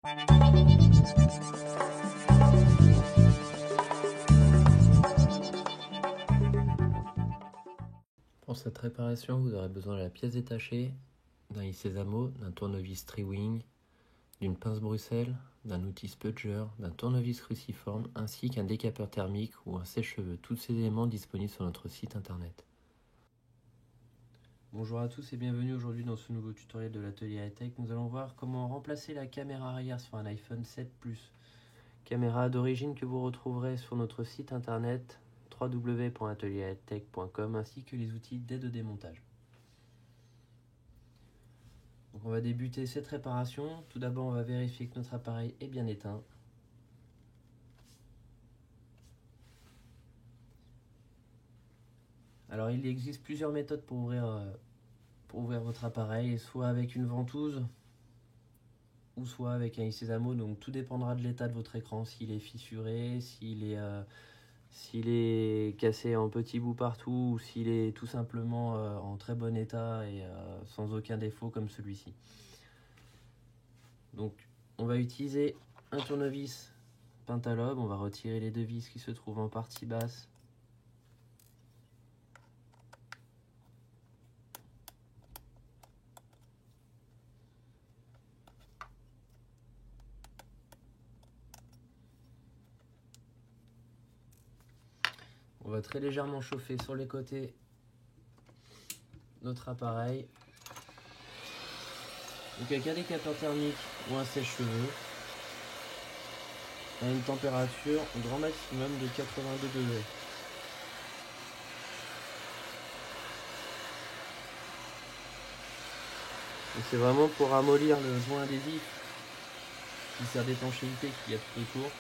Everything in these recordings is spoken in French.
Pour cette réparation, vous aurez besoin de la pièce détachée, d'un Isezamo, d'un tournevis Tri-Wing, d'une pince Bruxelles, d'un outil spudger, d'un tournevis cruciforme, ainsi qu'un décapeur thermique ou un sèche-cheveux. Tous ces éléments disponibles sur notre site internet. Bonjour à tous et bienvenue aujourd'hui dans ce nouveau tutoriel de l'atelier high-tech. Nous allons voir comment remplacer la caméra arrière sur un iPhone 7 Plus. Caméra d'origine que vous retrouverez sur notre site internet www.atelierhightech.com ainsi que les outils d'aide au démontage. Donc on va débuter cette réparation. Tout d'abord, on va vérifier que notre appareil est bien éteint. Alors il existe plusieurs méthodes pour ouvrir votre appareil, soit avec une ventouse ou soit avec un Isezamo. Donc tout dépendra de l'état de votre écran, s'il est fissuré, s'il est cassé en petits bouts partout ou s'il est tout simplement en très bon état et sans aucun défaut comme celui-ci. Donc on va utiliser un tournevis pentalobe, on va retirer les deux vis qui se trouvent en partie basse. On va très légèrement chauffer sur les côtés notre appareil. Donc avec un décapeur thermique ou un sèche-cheveux à une température au grand maximum de 82 degrés. C'est vraiment pour ramollir le joint adhésif qui sert d'étanchéité qu'il y a tout autour.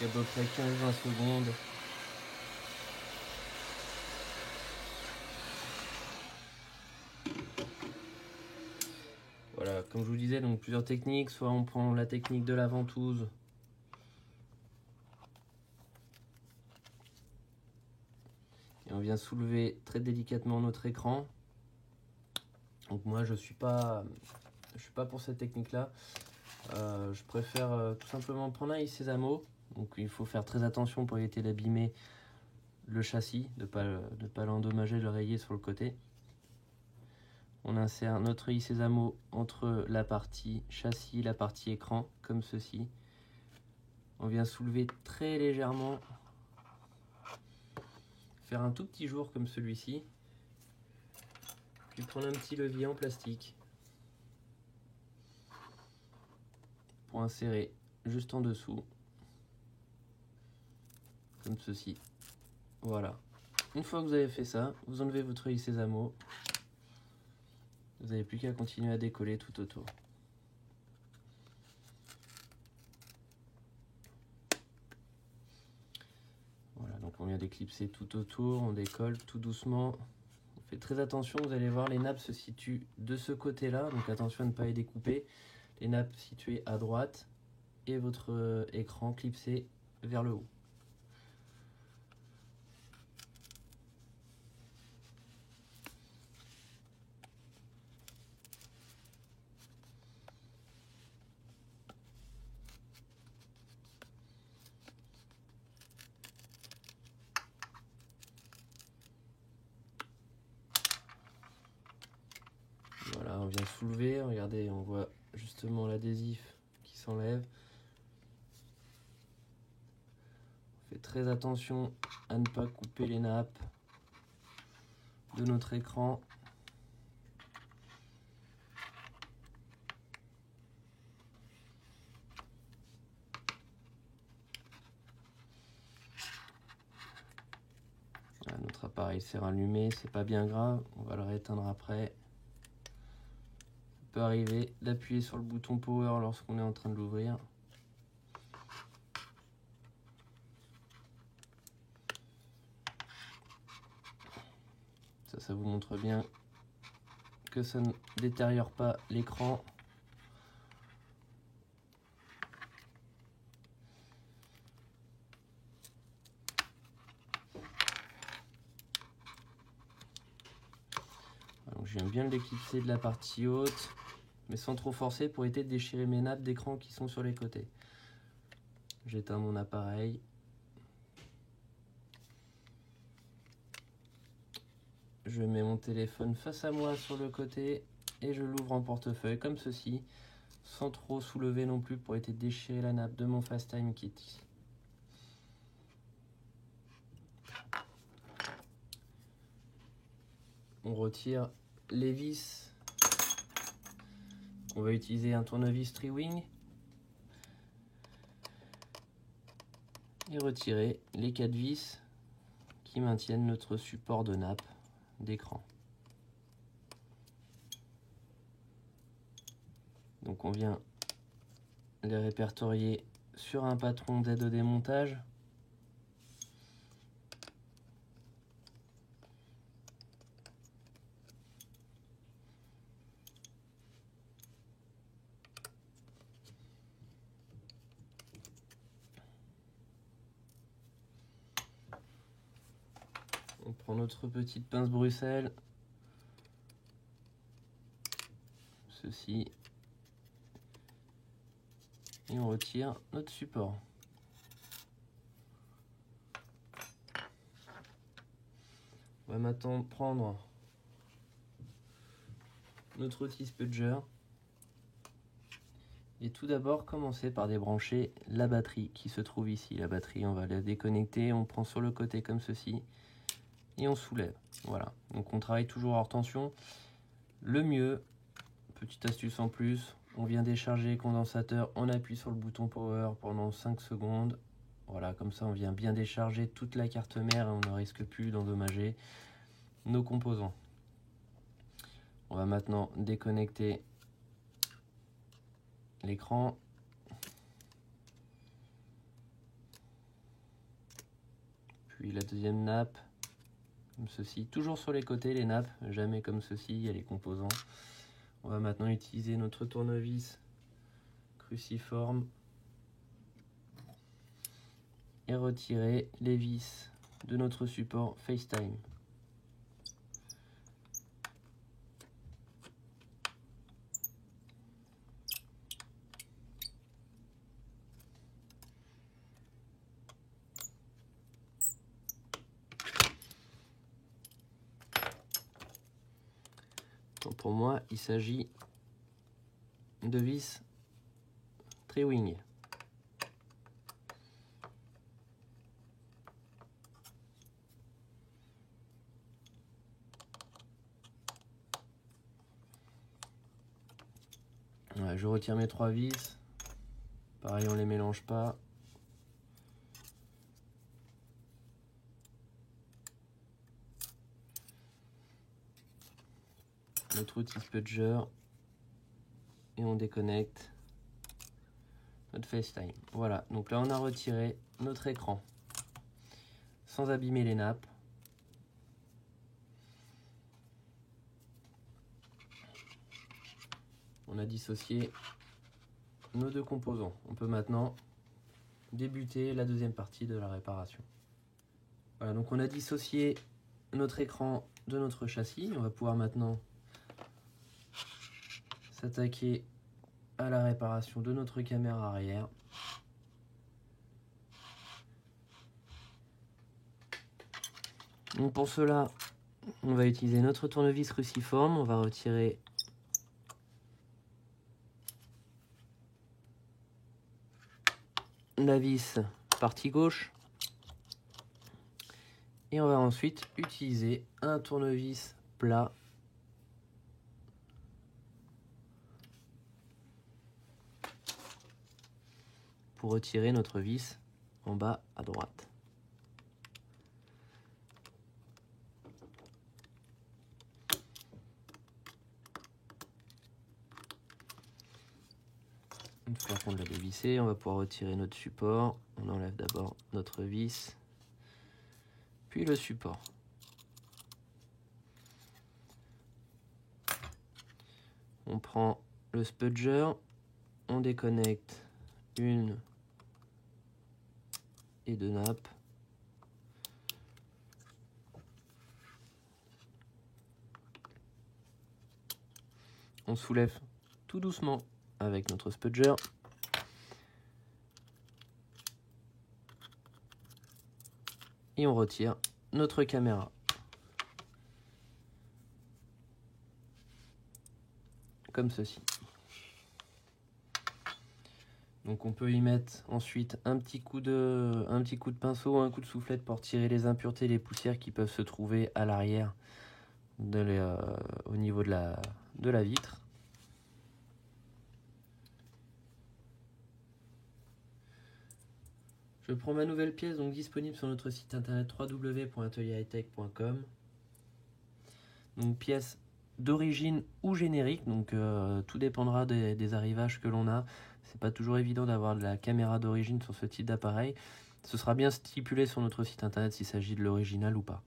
À peu près 15-20 secondes. Voilà, comme je vous disais, donc plusieurs techniques. Soit on prend la technique de la ventouse. Et on vient soulever très délicatement notre écran. Donc moi je suis pas pour cette technique là. Je préfère tout simplement prendre un Isezamo. Donc il faut faire très attention pour éviter d'abîmer le châssis, de ne pas l'endommager, de le rayer sur le côté. On insère notre Isezamo entre la partie châssis et la partie écran, comme ceci. On vient soulever très légèrement, faire un tout petit jour comme celui-ci, puis prendre un petit levier en plastique pour insérer juste en dessous, comme ceci. Voilà. Une fois que vous avez fait ça, vous enlevez votre Isezamo. Vous n'avez plus qu'à continuer à décoller tout autour. Voilà, donc on vient d'éclipser tout autour, on décolle tout doucement. On fait très attention, vous allez voir, les nappes se situent de ce côté-là, donc attention à ne pas les découper. Les nappes situées à droite et votre écran clipsé vers le haut. Voilà, on vient soulever, regardez, on voit justement l'adhésif qui s'enlève. On fait très attention à ne pas couper les nappes de notre écran. Voilà, notre appareil s'est rallumé, c'est pas bien grave, on va le rééteindre après. Peut arriver d'appuyer sur le bouton power lorsqu'on est en train de l'ouvrir. Ça vous montre bien que ça ne détériore pas l'écran. Donc je viens bien l'éclipser de la partie haute, mais sans trop forcer pour éviter de déchirer mes nappes d'écran qui sont sur les côtés. J'éteins mon appareil. Je mets mon téléphone face à moi sur le côté et je l'ouvre en portefeuille comme ceci, sans trop soulever non plus pour éviter de déchirer la nappe de mon FaceTime Kit. On retire les vis. On va utiliser un tournevis Tri-Wing et retirer les 4 vis qui maintiennent notre support de nappe d'écran. Donc on vient les répertorier sur un patron d'aide au démontage. On prend notre petite pince Bruxelles, ceci, et on retire notre support. On va maintenant prendre notre outil Spudger et tout d'abord commencer par débrancher la batterie qui se trouve ici. La batterie, on va la déconnecter, on prend sur le côté comme ceci et on soulève. Voilà, donc on travaille toujours hors tension. Le mieux, petite astuce en plus, on vient décharger le condensateur, on appuie sur le bouton power pendant 5 secondes. Voilà, comme ça on vient bien décharger toute la carte mère et on ne risque plus d'endommager nos composants. On va maintenant déconnecter l'écran. Puis la deuxième nappe, comme ceci, toujours sur les côtés les nappes, jamais comme ceci, il y a les composants. On va maintenant utiliser notre tournevis cruciforme et retirer les vis de notre support FaceTime. Donc pour moi, il s'agit de vis Tri-Wing. Ouais, je retire mes 3 vis. Pareil, on les mélange pas. Notre outil Spudger et on déconnecte notre FaceTime. Voilà, donc là on a retiré notre écran sans abîmer les nappes. On a dissocié nos deux composants. On peut maintenant débuter la deuxième partie de la réparation. Voilà, donc on a dissocié notre écran de notre châssis. On va pouvoir maintenant s'attaquer à la réparation de notre caméra arrière. Donc pour cela, on va utiliser notre tournevis cruciforme. On va retirer la vis partie gauche et on va ensuite utiliser un tournevis plat pour retirer notre vis en bas à droite. Une fois qu'on l'a dévissé, on va pouvoir retirer notre support. On enlève d'abord notre vis, puis le support. On prend le Spudger, on déconnecte une et deux nappes. On soulève tout doucement avec notre spudger. Et on retire notre caméra. Comme ceci. Donc on peut y mettre ensuite un petit coup de pinceau, un coup de soufflette pour tirer les impuretés, les poussières qui peuvent se trouver à l'arrière au niveau de la vitre. Je prends ma nouvelle pièce, donc disponible sur notre site internet www.atelierhightech.com. Donc pièce d'origine ou générique, donc tout dépendra des arrivages que l'on a. C'est pas toujours évident d'avoir de la caméra d'origine sur ce type d'appareil. Ce sera bien stipulé sur notre site internet s'il s'agit de l'original ou pas.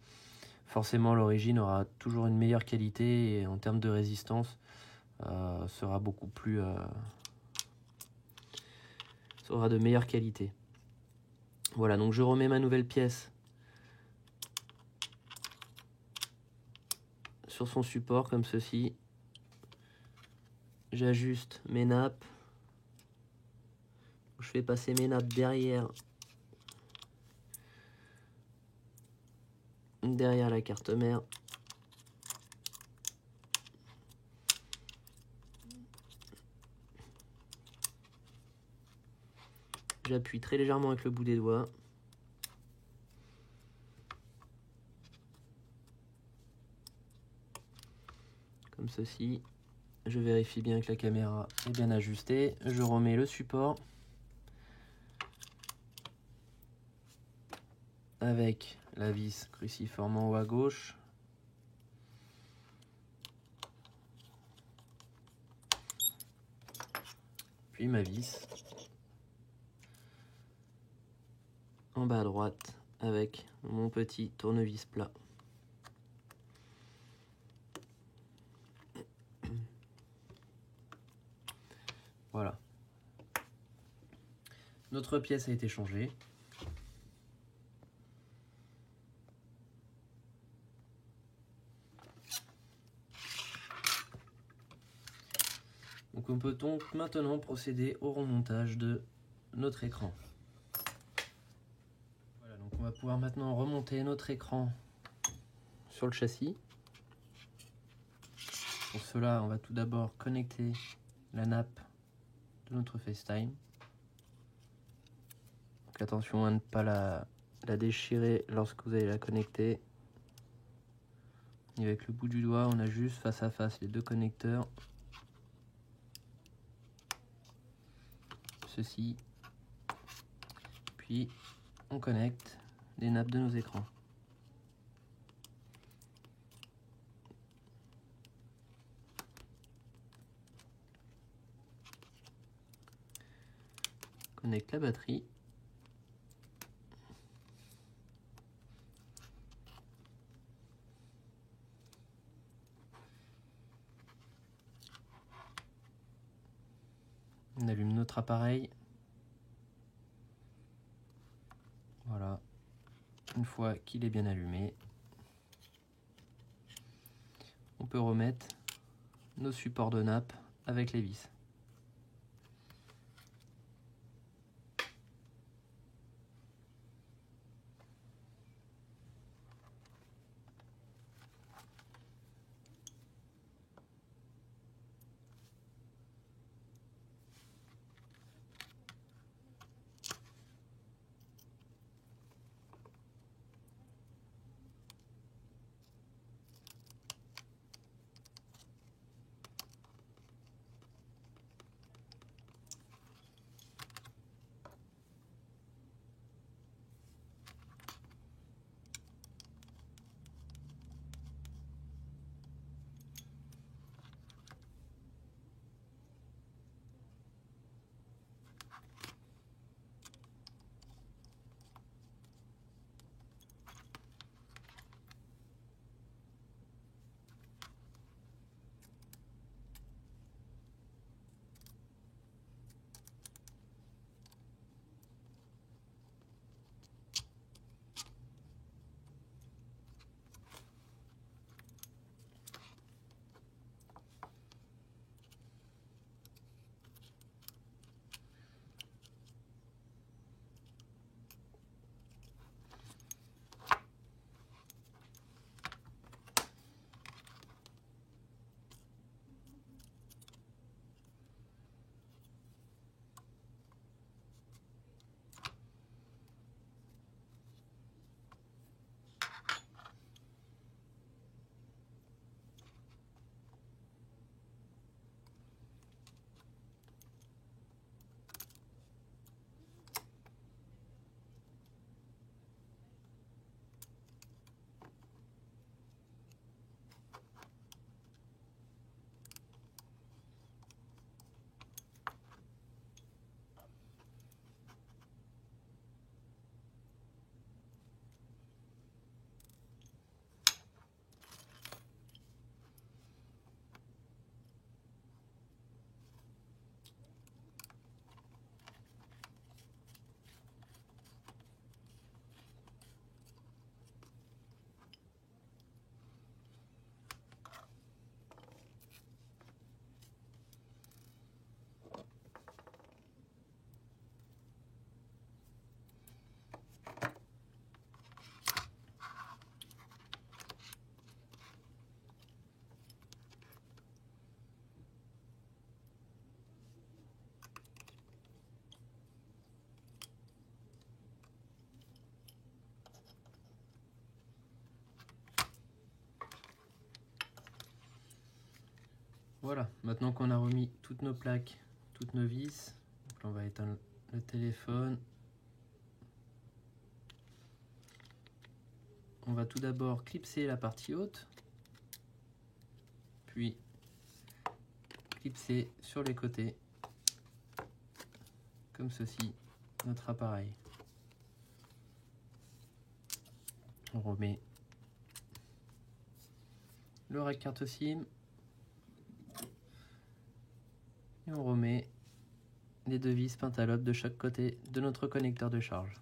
Forcément, l'origine aura toujours une meilleure qualité et en termes de résistance, sera beaucoup plus... sera de meilleure qualité. Voilà, donc je remets ma nouvelle pièce sur son support comme ceci. J'ajuste mes nappes. Je fais passer mes nappes derrière la carte mère. J'appuie très légèrement avec le bout des doigts. Comme ceci. Je vérifie bien que la caméra est bien ajustée. Je remets le support. Avec la vis cruciforme en haut à gauche. Puis ma vis en bas à droite avec mon petit tournevis plat. Voilà. Notre pièce a été changée. Donc on peut donc maintenant procéder au remontage de notre écran. Voilà, donc on va pouvoir maintenant remonter notre écran sur le châssis. Pour cela, on va tout d'abord connecter la nappe de notre FaceTime. Donc attention à ne pas la déchirer lorsque vous allez la connecter. Et avec le bout du doigt, on ajuste face à face les deux connecteurs. Ceci. Puis on connecte les nappes de nos écrans. Connecte la batterie. On allume notre appareil. Voilà. Une fois qu'il est bien allumé, on peut remettre nos supports de nappe avec les vis. Voilà, maintenant qu'on a remis toutes nos plaques, toutes nos vis, donc là on va éteindre le téléphone. On va tout d'abord clipser la partie haute, puis clipser sur les côtés, comme ceci, notre appareil. On remet le rack carte SIM et on remet les deux vis Pentalobe de chaque côté de notre connecteur de charge.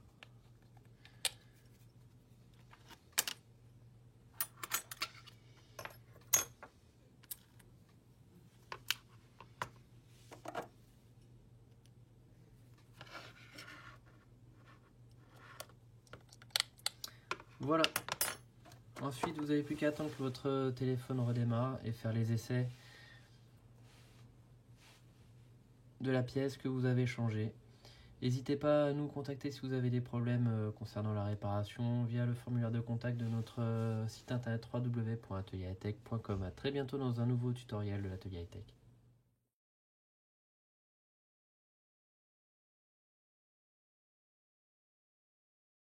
Voilà. Ensuite, vous n'avez plus qu'à attendre que votre téléphone redémarre et faire les essais de la pièce que vous avez changée. N'hésitez pas à nous contacter si vous avez des problèmes concernant la réparation via le formulaire de contact de notre site internet www.atelierhightech.com. A très bientôt dans un nouveau tutoriel de l'Atelier Hightech.